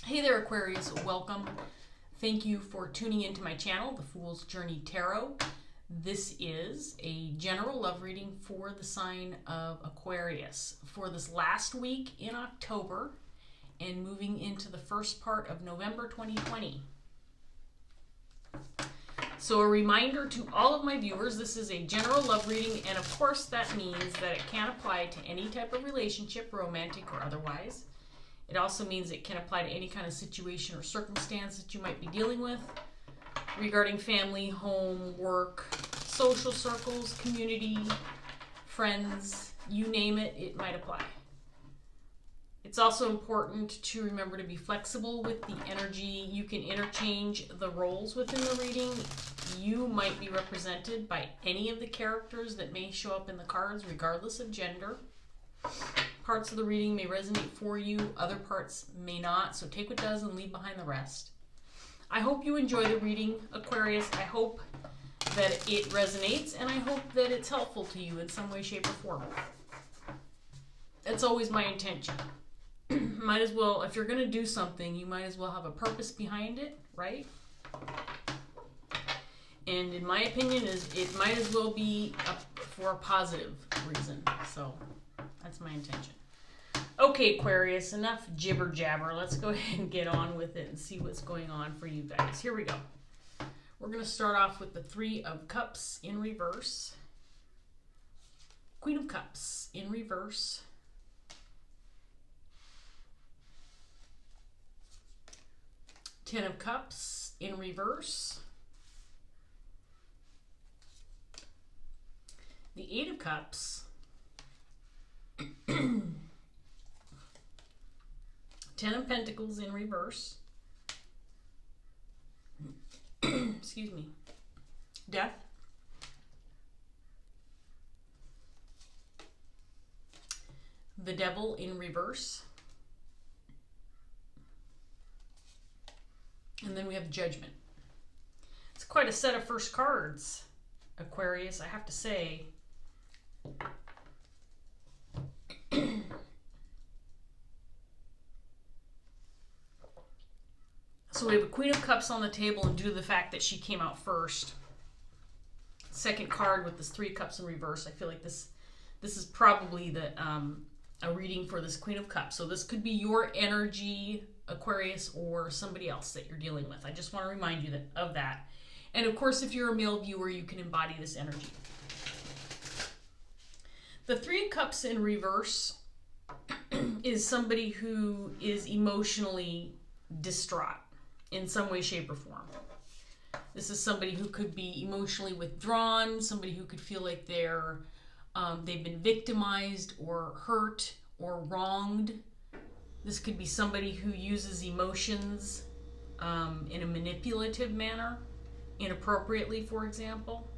Hey there, Aquarius. Welcome. Thank you for tuning into my channel, The Fool's Journey Tarot. This is a general love reading for the sign of Aquarius for this last week in October and moving into the first part of November 2020. So a reminder to all of my viewers, this is a general love reading, and of course that means that it can apply to any type of relationship, romantic or otherwise. It also means it can apply to any kind of situation or circumstance that you might be dealing with regarding family, home, work, social circles, community, friends, you name it, it might apply. It's also important to remember to be flexible with the energy. You can interchange the roles within the reading. You might be represented by any of the characters that may show up in the cards, regardless of gender. Parts of the reading may resonate for you, other parts may not, so take what does and leave behind the rest. I hope you enjoy the reading, Aquarius. I hope that it resonates, and I hope that it's helpful to you in some way, shape, or form. That's always my intention. Might as well, if you're going to do something, you might as well have a purpose behind it, right? And in my opinion, it might as well be for a positive reason. So that's my intention. Okay, Aquarius, enough jibber jabber. Let's go ahead and get on with it and see what's going on for you guys. Here we go. We're going to start off with the Three of Cups in reverse. Queen of Cups in reverse. Ten of Cups in reverse. The Eight of Cups. Ten of Pentacles in reverse. Excuse me. Death. The Devil in reverse. And then we have Judgment. It's quite a set of first cards, Aquarius, I have to say. So we have a Queen of Cups on the table, and due to the fact that she came out first, second card with this Three of Cups in reverse, I feel like this is probably a reading for this Queen of Cups. So this could be your energy, Aquarius, or somebody else that you're dealing with. I just want to remind you of that. And of course, if you're a male viewer, you can embody this energy. The Three of Cups in reverse is somebody who is emotionally distraught in some way, shape, or form. This is somebody who could be emotionally withdrawn, somebody who could feel like they've been victimized or hurt or wronged. This could be somebody who uses emotions in a manipulative manner, inappropriately, for example.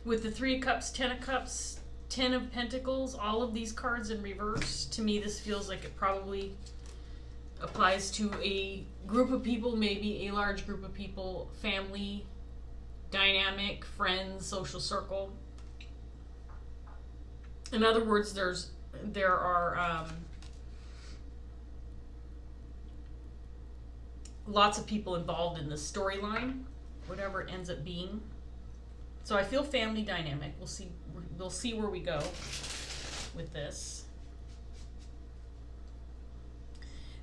With the Three of Cups, Ten of Cups, Ten of Pentacles, all of these cards in reverse, to me this feels like it probably applies to a group of people, maybe a large group of people, family, dynamic, friends, social circle. In other words, there are lots of people involved in this storyline, whatever it ends up being. So I feel family dynamic. We'll see where we go with this.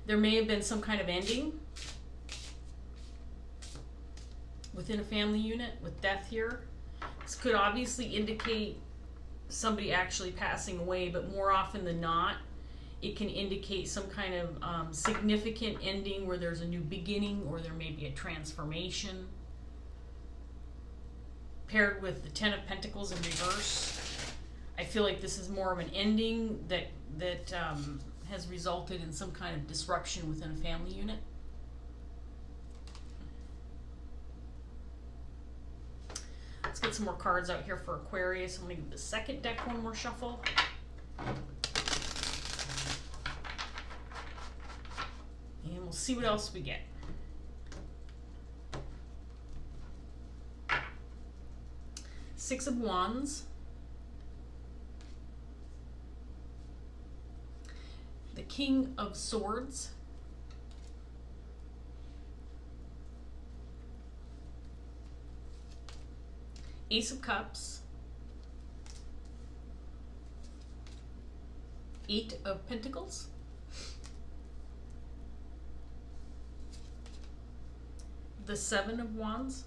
There may have been some kind of ending within a family unit with death here. This could obviously indicate somebody actually passing away, but more often than not, it can indicate some kind of significant ending where there's a new beginning, or there may be a transformation. Paired with the Ten of Pentacles in reverse, I feel like this is more of an ending that has resulted in some kind of disruption within a family unit. Let's get some more cards out here for Aquarius. I'm going to give the second deck one more shuffle. And we'll see what else we get. Six of Wands. The King of Swords. Ace of Cups. 8 of Pentacles. The 7 of Wands.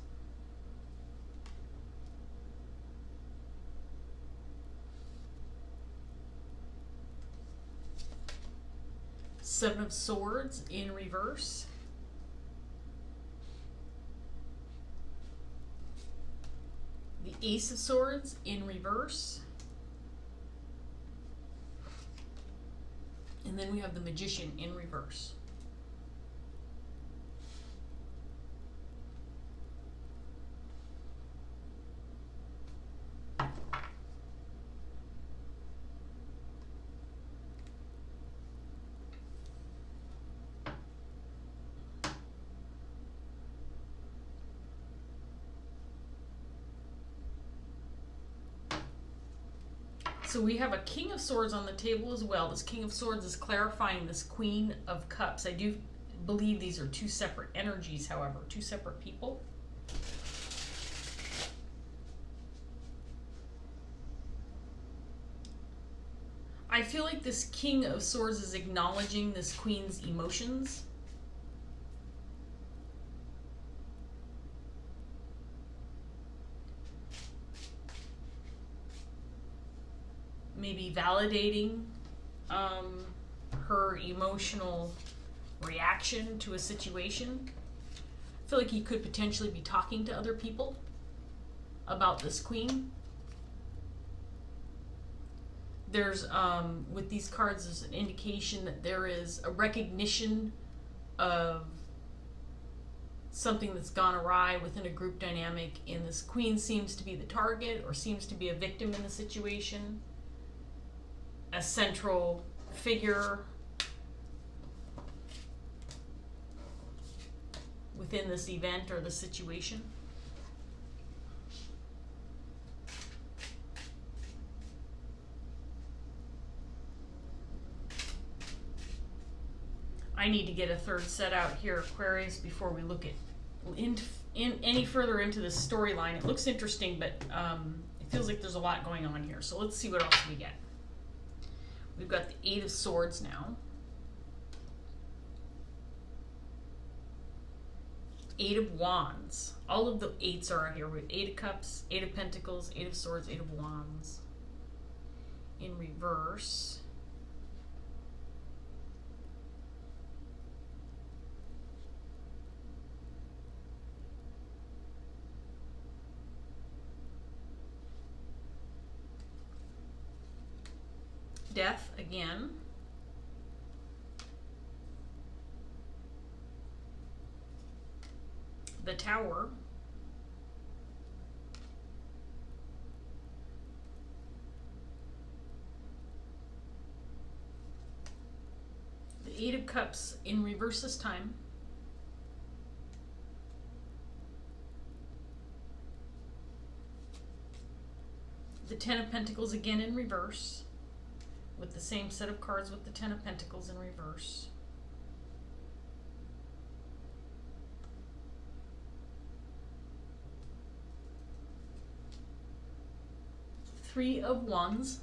Seven of Swords in reverse. The Ace of Swords in reverse. And then we have the Magician in reverse. So we have a King of Swords on the table as well. This King of Swords is clarifying this Queen of Cups. I do believe these are two separate energies, however, two separate people. I feel like this King of Swords is acknowledging this Queen's emotions. Maybe validating her emotional reaction to a situation. I feel like he could potentially be talking to other people about this Queen. There's, with these cards, there's an indication that there is a recognition of something that's gone awry within a group dynamic, and this Queen seems to be the target or seems to be a victim in the situation. A central figure within this event or the situation. I need to get a third set out here, Aquarius, before we look at in any further into this storyline. It looks interesting, but it feels like there's a lot going on here. So let's see what else we get. We've got the 8 of Swords now. 8 of Wands. All of the 8s are here. We have 8 of Cups, 8 of Pentacles, 8 of Swords, 8 of Wands. In reverse. Death again. The Tower. The 8 of Cups in reverse this time. The 10 of Pentacles again in reverse, with the same set of cards with the 10 of Pentacles in reverse. Three of Wands.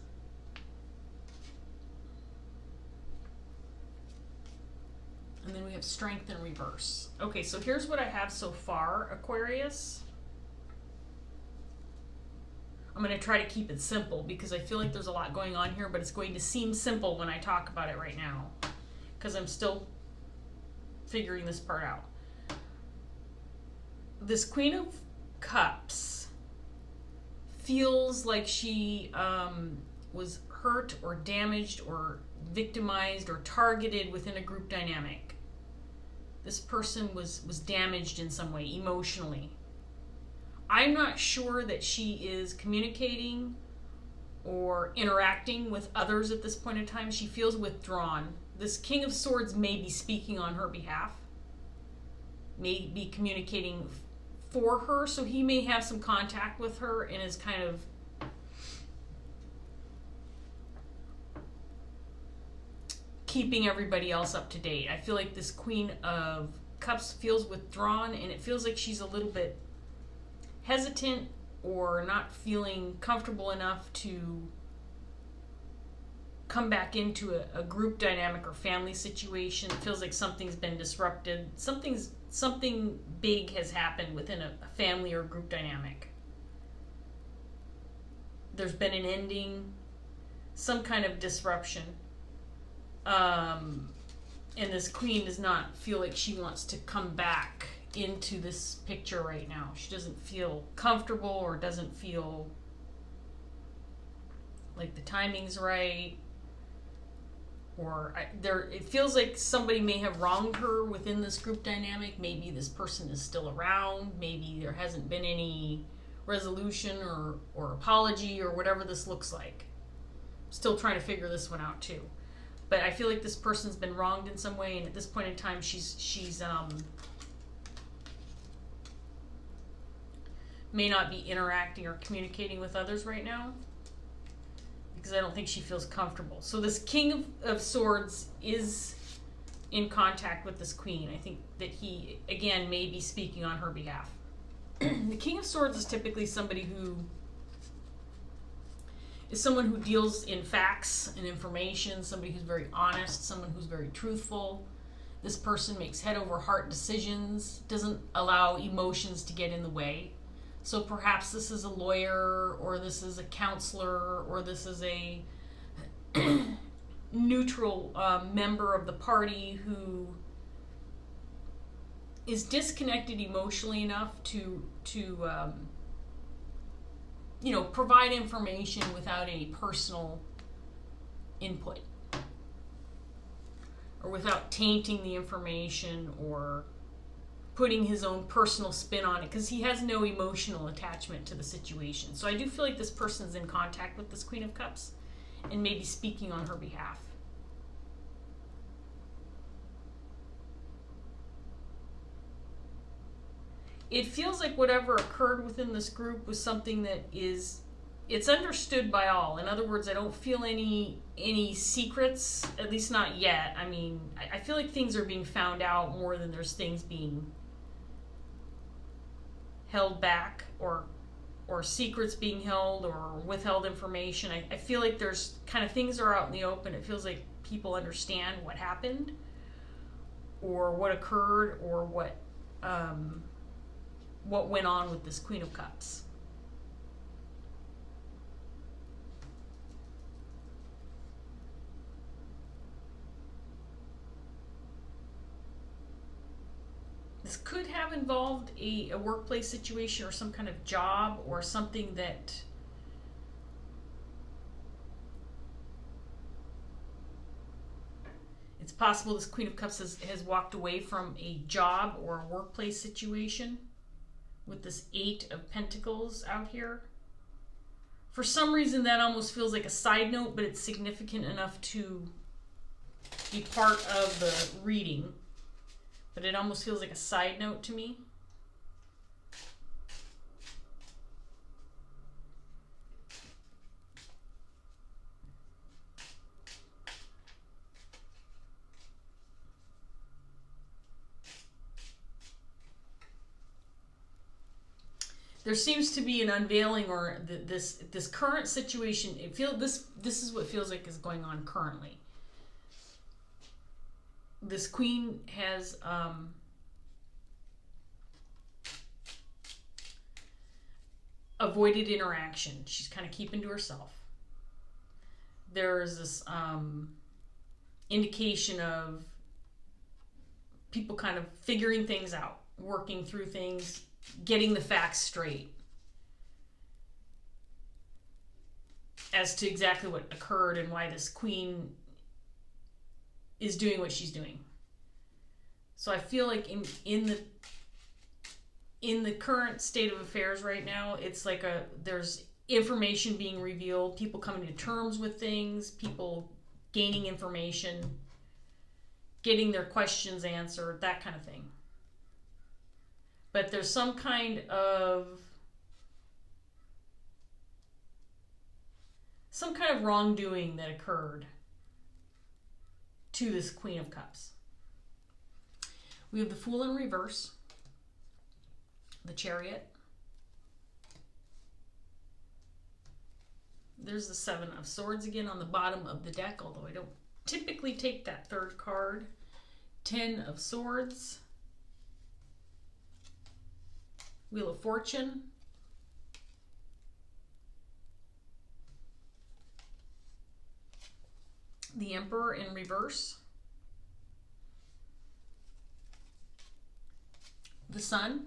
And then we have Strength in reverse. Okay, so here's what I have so far, Aquarius. I'm going to try to keep it simple because I feel like there's a lot going on here, but it's going to seem simple when I talk about it right now because I'm still figuring this part out. This Queen of Cups feels like she was hurt or damaged or victimized or targeted within a group dynamic. This person was damaged in some way emotionally. I'm not sure that she is communicating or interacting with others at this point in time. She feels withdrawn. This King of Swords may be speaking on her behalf, may be communicating for her, so he may have some contact with her and is kind of keeping everybody else up to date. I feel like this Queen of Cups feels withdrawn, and it feels like she's a little bit hesitant or not feeling comfortable enough to come back into a group dynamic or family situation. It feels like something's been disrupted. Something big has happened within a family or group dynamic. There's been an ending, some kind of disruption. And this queen does not feel like she wants to come back into this picture right now. She doesn't feel comfortable or doesn't feel like the timing's right. Or it feels like somebody may have wronged her within this group dynamic. Maybe this person is still around. Maybe there hasn't been any resolution or apology or whatever this looks like. Still trying to figure this one out too. But I feel like this person's been wronged in some way, and at this point in time, she's may not be interacting or communicating with others right now, because I don't think she feels comfortable. So this King of Swords is in contact with this Queen. I think that he, again, may be speaking on her behalf. The King of Swords is typically somebody who is someone who deals in facts and information, somebody who's very honest, someone who's very truthful. This person makes head over heart decisions, doesn't allow emotions to get in the way. So perhaps this is a lawyer, or this is a counselor, or this is a neutral member of the party who is disconnected emotionally enough to provide information without any personal input, or without tainting the information or putting his own personal spin on it, because he has no emotional attachment to the situation. So I do feel like this person's in contact with this Queen of Cups and maybe speaking on her behalf. It feels like whatever occurred within this group was something that it's understood by all. In other words, I don't feel any secrets, at least not yet. I mean, I feel like things are being found out more than there's things being held back, or secrets being held, or withheld information. I feel like there's kind of things are out in the open. It feels like people understand what happened, or what occurred, or what went on with this Queen of Cups. This could have involved a workplace situation, or some kind of job, or something that it's possible this Queen of Cups has walked away from a job or a workplace situation with this 8 of Pentacles out here. For some reason, that almost feels like a side note, but it's significant enough to be part of the reading. But it almost feels like a side note to me. There seems to be an unveiling, or this current situation. This is what feels like is going on currently. This queen has avoided interaction. She's kind of keeping to herself. There's this indication of people kind of figuring things out, working through things, getting the facts straight as to exactly what occurred and why this queen is doing what she's doing. So I feel like in the current state of affairs right now, it's like there's information being revealed, people coming to terms with things, people gaining information, getting their questions answered, that kind of thing. But there's some kind of wrongdoing that occurred to this Queen of Cups. We have the Fool in reverse, the Chariot. There's the Seven of Swords again on the bottom of the deck, although I don't typically take that third card. 10 of Swords. Wheel of Fortune. The Emperor in reverse. The Sun.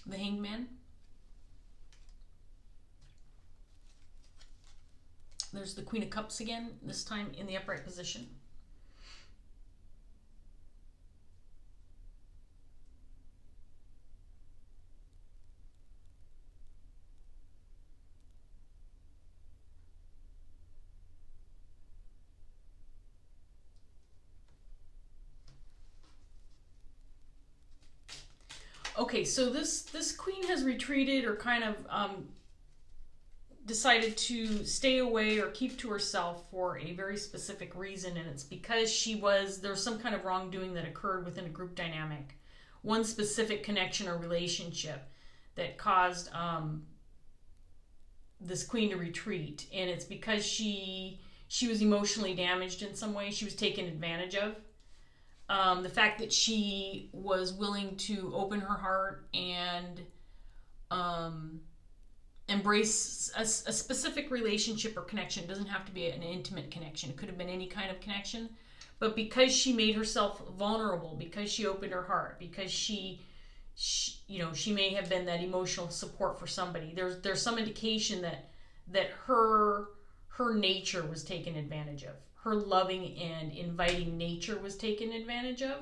The Hangman. There's the Queen of Cups again, this time in the upright position. Okay, so this queen has retreated or kind of decided to stay away or keep to herself for a very specific reason, and it's because there's some kind of wrongdoing that occurred within a group dynamic, one specific connection or relationship that caused this queen to retreat, and it's because she was emotionally damaged in some way. She was taken advantage of. The fact that she was willing to open her heart and embrace a specific relationship or connection. It doesn't have to be an intimate connection. It could have been any kind of connection. But because she made herself vulnerable, because she opened her heart, because she may have been that emotional support for somebody. There's some indication that her nature was taken advantage of. Her loving and inviting nature was taken advantage of.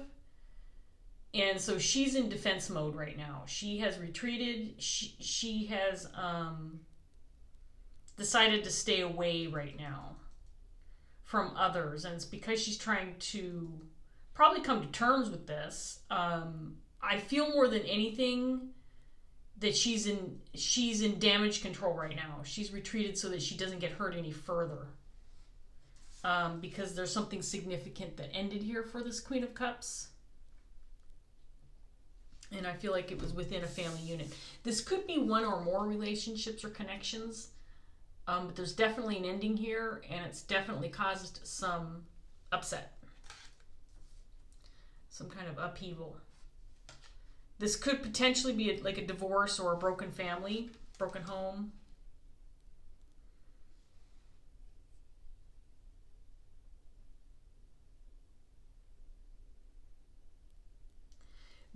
And so she's in defense mode right now. She has retreated. She has decided to stay away right now from others. And it's because she's trying to probably come to terms with this. I feel more than anything that she's in damage control right now. She's retreated so that she doesn't get hurt any further. Because there's something significant that ended here for this Queen of Cups. And I feel like it was within a family unit. This could be one or more relationships or connections. But there's definitely an ending here, and it's definitely caused some upset. Some kind of upheaval. This could potentially be like a divorce or a broken family, broken home.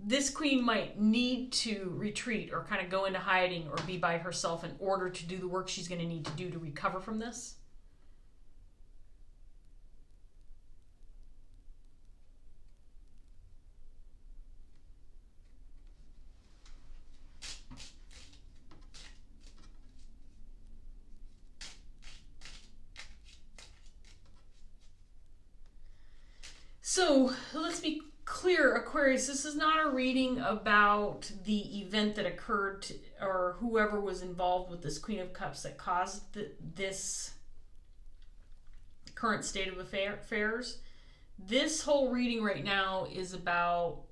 This queen might need to retreat or kind of go into hiding or be by herself in order to do the work she's going to need to do to recover from this. So let's be clear, Aquarius, this is not a reading about the event that occurred or whoever was involved with this Queen of Cups that caused this current state of affairs. This whole reading right now is about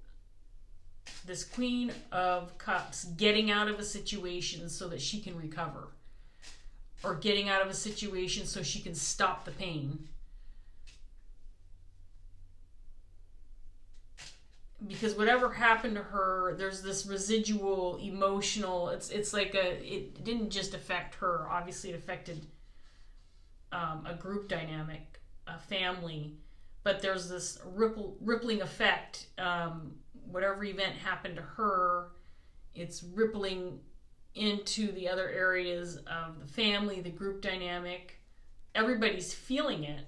this Queen of Cups getting out of a situation so that she can recover, or getting out of a situation so she can stop the pain. Because whatever happened to her, there's this residual emotional, it's like it didn't just affect her. Obviously it affected a group dynamic, a family, but there's this rippling effect. Whatever event happened to her, it's rippling into the other areas of the family, the group dynamic. Everybody's feeling it.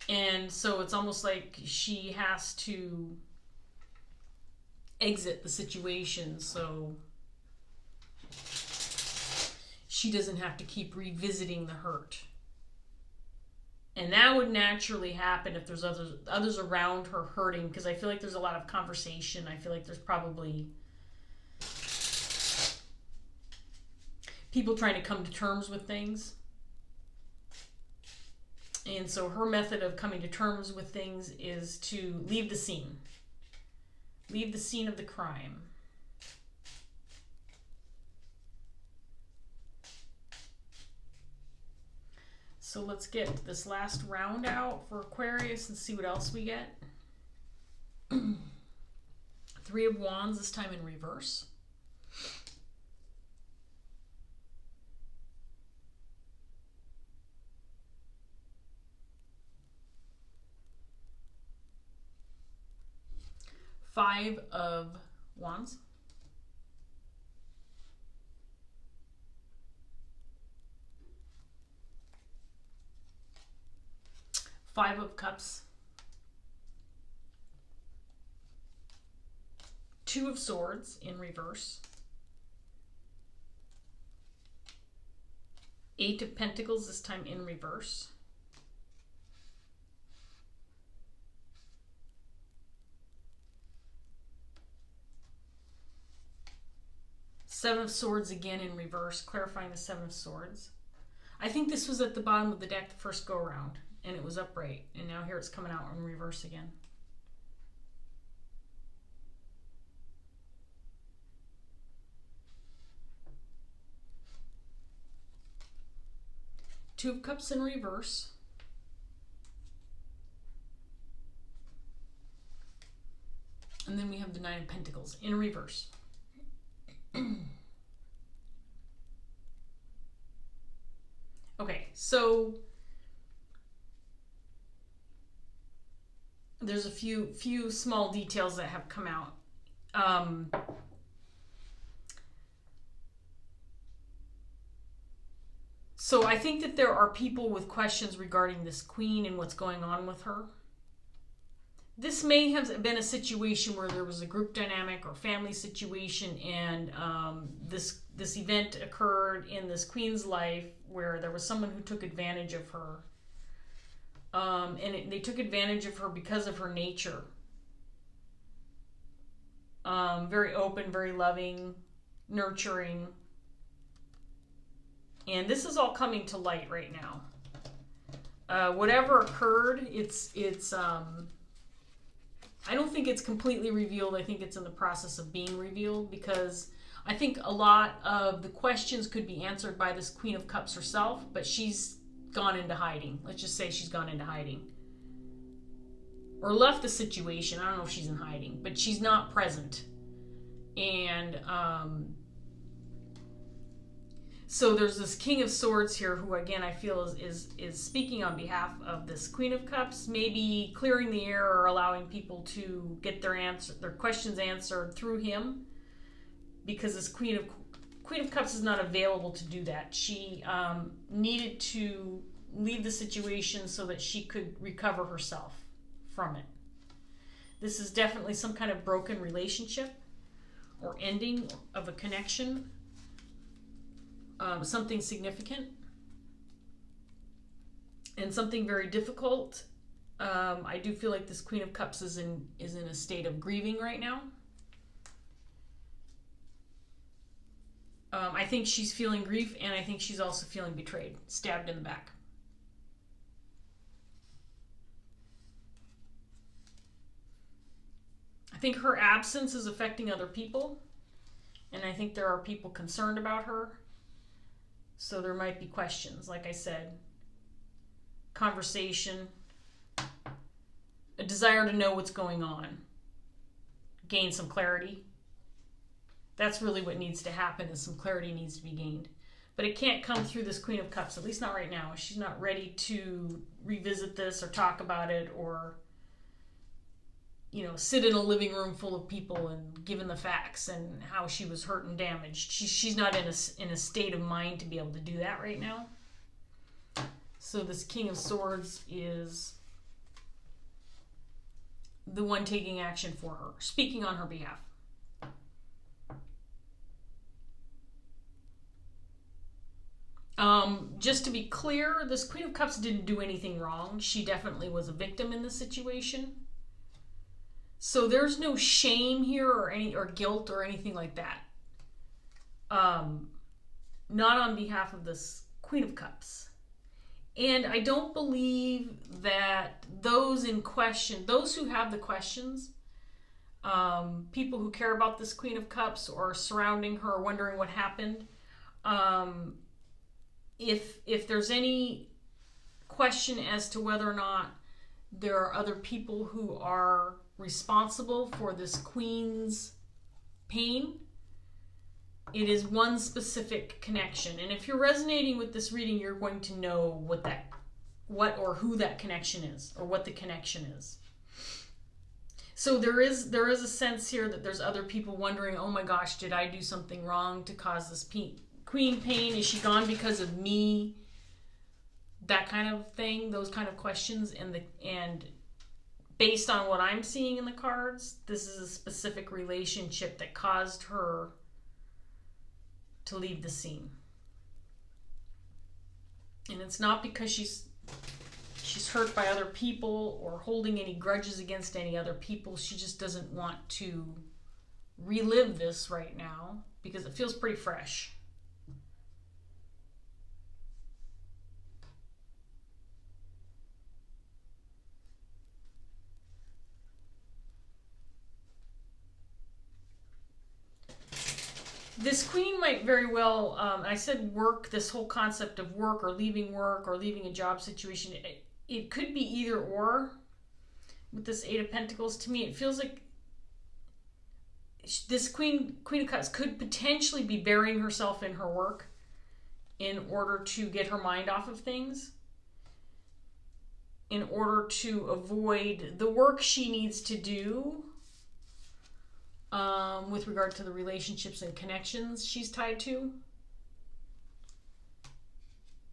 And so it's almost like she has to exit the situation so she doesn't have to keep revisiting the hurt. And that would naturally happen if there's others around her hurting, because I feel like there's a lot of conversation. I feel like there's probably people trying to come to terms with things. And so her method of coming to terms with things is to leave the scene. Leave the scene of the crime. So let's get this last round out for Aquarius and see what else we get. Three of Wands, this time in reverse. Five of Wands. Five of Cups. Two of Swords in reverse. Eight of Pentacles, this time in reverse. Seven of Swords again in reverse, clarifying the Seven of Swords. I think this was at the bottom of the deck the first go around, and it was upright, and now here it's coming out in reverse again. Two of Cups in reverse. And then we have the Nine of Pentacles in reverse. Okay, so there's a few small details that have come out. So I think that there are people with questions regarding this queen and what's going on with her. This may have been a situation where there was a group dynamic or family situation, and this event occurred in this queen's life where there was someone who took advantage of her. They took advantage of her because of her nature. Very open, very loving, nurturing. And this is all coming to light right now. Whatever occurred, it's I don't think it's completely revealed. I think it's in the process of being revealed, because I think a lot of the questions could be answered by this Queen of Cups herself, but she's gone into hiding. Let's just say she's gone into hiding. Or left the situation. I don't know if she's in hiding, but she's not present. And so there's this King of Swords here who, again, I feel is speaking on behalf of this Queen of Cups, maybe clearing the air or allowing people to get their questions answered through him, because this Queen of Cups is not available to do that. She needed to leave the situation so that she could recover herself from it. This is definitely some kind of broken relationship or ending of a connection. Something significant and something very difficult. I do feel like this Queen of Cups is in a state of grieving right now. I think she's feeling grief, and I think she's also feeling betrayed, stabbed in the back. I think her absence is affecting other people, and I think there are people concerned about her. So there might be questions, like I said, conversation, a desire to know what's going on, gain some clarity. That's really what needs to happen, is some clarity needs to be gained. But it can't come through this Queen of Cups, at least not right now. She's not ready to revisit this or talk about it, or sit in a living room full of people and given the facts and how she was hurt and damaged. She's not in a state of mind to be able to do that right now. So this King of Swords is the one taking action for her, speaking on her behalf. Just to be clear, this Queen of Cups didn't do anything wrong. She definitely was a victim in this situation. So there's no shame here or guilt or anything like that. not on behalf of this Queen of Cups. And I don't believe that those in question, those who have the questions, people who care about this Queen of Cups or surrounding her, wondering what happened, if there's any question as to whether or not there are other people who are responsible for this Queen's pain, it is one specific connection. And if you're resonating with this reading, you're going to know what or who that connection is, or what the connection is. So there is a sense here that there's other people wondering, oh my gosh, did I do something wrong to cause this Queen pain? Is she gone because of me? That kind of thing, those kind of questions. And based on what I'm seeing in the cards, this is a specific relationship that caused her to leave the scene. And it's not because she's hurt by other people or holding any grudges against any other people. She just doesn't want to relive this right now because it feels pretty fresh. This Queen might very well, I said work, this whole concept of work or leaving a job situation. It could be either or with this Eight of Pentacles. To me, it feels like this Queen of Cups could potentially be burying herself in her work in order to get her mind off of things, in order to avoid the work she needs to do with regard to the relationships and connections she's tied to.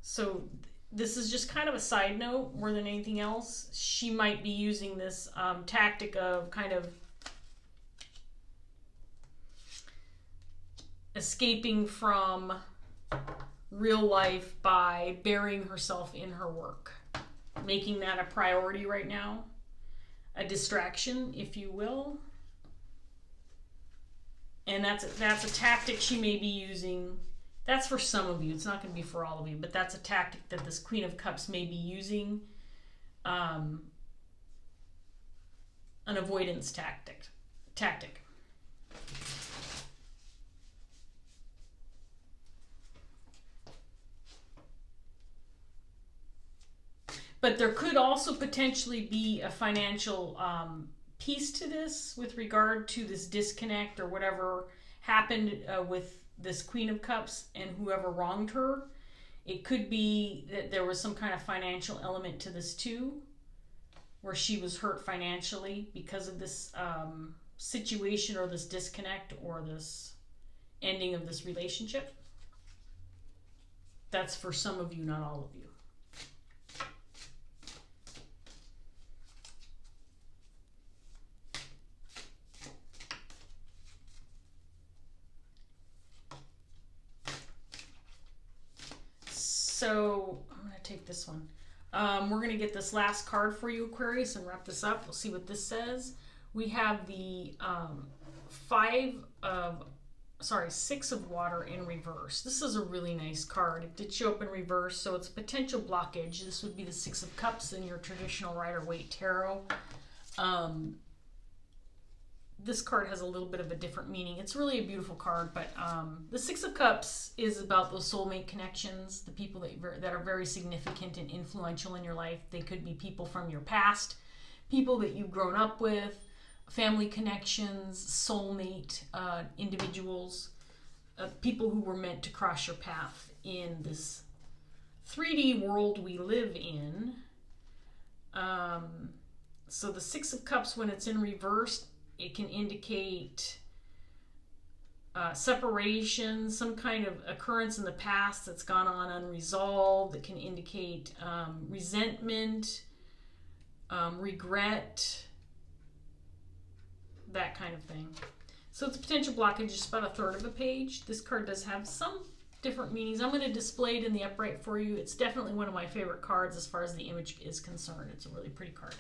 So this is just kind of a side note more than anything else. She might be using this tactic of kind of escaping from real life by burying herself in her work, making that a priority right now, a distraction, if you will. And that's a tactic she may be using. That's for some of you. It's not going to be for all of you, but that's a tactic that this Queen of Cups may be using. An avoidance tactic. But there could also potentially be a financial piece to this with regard to this disconnect or whatever happened with this Queen of Cups and whoever wronged her. It could be that there was some kind of financial element to this too, where she was hurt financially because of this situation or this disconnect or this ending of this relationship. That's for some of you, not all of you. So I'm going to take this one. We're going to get this last card for you, Aquarius, and wrap this up. We'll see what this says. We have the Six of Water in reverse. This is a really nice card. It did show up in reverse, so it's a potential blockage. This would be the Six of Cups in your traditional Rider-Waite Tarot. This card has a little bit of a different meaning. It's really a beautiful card, but the Six of Cups is about those soulmate connections, the people that are very significant and influential in your life. They could be people from your past, people that you've grown up with, family connections, soulmate individuals, people who were meant to cross your path in this 3D world we live in. So the Six of Cups, when it's in reverse, it can indicate separation, some kind of occurrence in the past that's gone on unresolved. It can indicate resentment, regret, that kind of thing. So it's a potential blockage, just about a third of a page. This card does have some different meanings. I'm going to display it in the upright for you. It's definitely one of my favorite cards as far as the image is concerned. It's a really pretty card.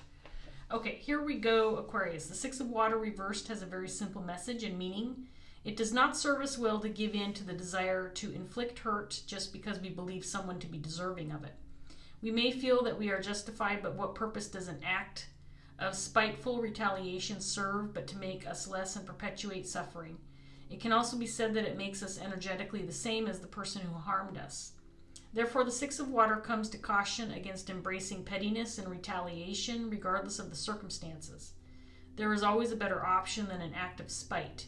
Okay, here we go, Aquarius. The Six of Water reversed has a very simple message and meaning. It does not serve us well to give in to the desire to inflict hurt just because we believe someone to be deserving of it. We may feel that we are justified, but what purpose does an act of spiteful retaliation serve but to make us less and perpetuate suffering? It can also be said that it makes us energetically the same as the person who harmed us. Therefore, the Six of Water comes to caution against embracing pettiness and retaliation regardless of the circumstances. There is always a better option than an act of spite.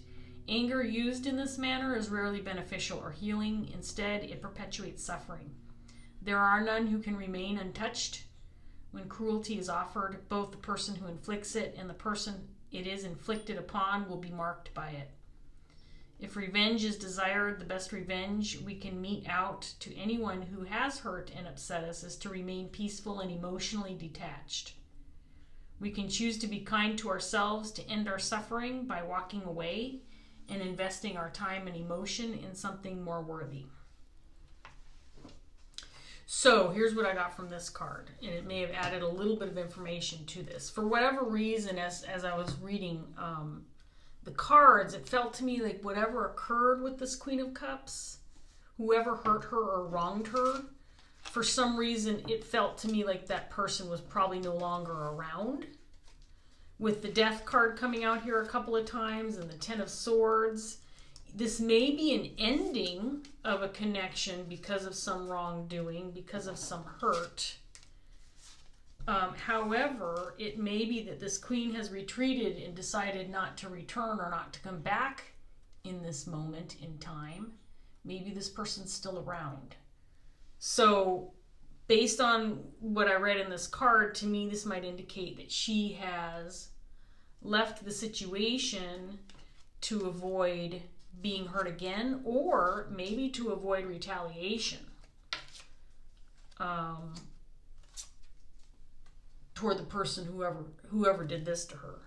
Anger used in this manner is rarely beneficial or healing. Instead, it perpetuates suffering. There are none who can remain untouched when cruelty is offered. Both the person who inflicts it and the person it is inflicted upon will be marked by it. If revenge is desired, the best revenge we can mete out to anyone who has hurt and upset us is to remain peaceful and emotionally detached. We can choose to be kind to ourselves to end our suffering by walking away and investing our time and emotion in something more worthy. So here's what I got from this card, and it may have added a little bit of information to this. For whatever reason, as I was reading the cards, it felt to me like whatever occurred with this Queen of Cups, whoever hurt her or wronged her, for some reason it felt to me like that person was probably no longer around. With the Death card coming out here a couple of times and the Ten of Swords, this may be an ending of a connection because of some wrongdoing, because of some hurt. However, it may be that this queen has retreated and decided not to return or not to come back in this moment in time. Maybe this person's still around. So, based on what I read in this card, to me this might indicate that she has left the situation to avoid being hurt again, or maybe to avoid retaliation toward the person whoever did this to her.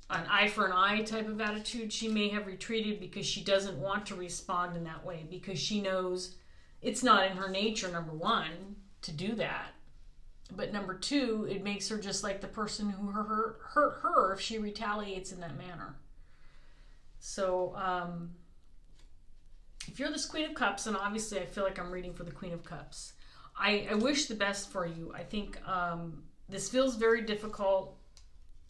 An eye for an eye type of attitude. She may have retreated because she doesn't want to respond in that way, because she knows it's not in her nature, number one, to do that. But number two, it makes her just like the person who hurt her if she retaliates in that manner. So, if you're this Queen of Cups, and obviously I feel like I'm reading for the Queen of Cups, I wish the best for you. I think this feels very difficult,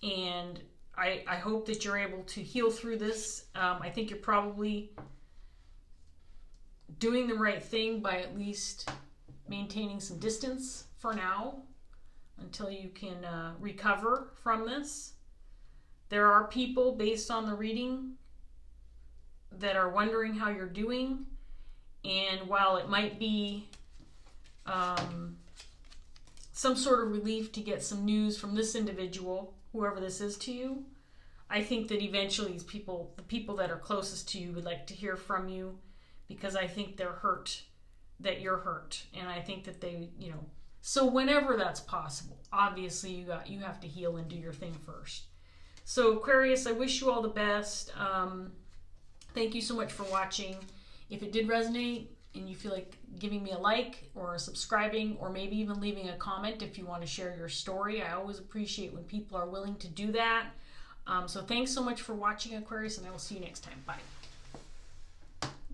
and I hope that you're able to heal through this. I think you're probably doing the right thing by at least maintaining some distance for now until you can recover from this. There are people, based on the reading, that are wondering how you're doing, and while it might be some sort of relief to get some news from this individual, whoever this is to you, I think that eventually these people, the people that are closest to you, would like to hear from you, because I think they're hurt that you're hurt, and I think that they, so whenever that's possible, obviously you have to heal and do your thing first. So Aquarius, I wish you all the best. Thank you so much for watching. If it did resonate and you feel like giving me a like or subscribing, or maybe even leaving a comment if you want to share your story, I always appreciate when people are willing to do that. So thanks so much for watching, Aquarius, and I will see you next time. Bye.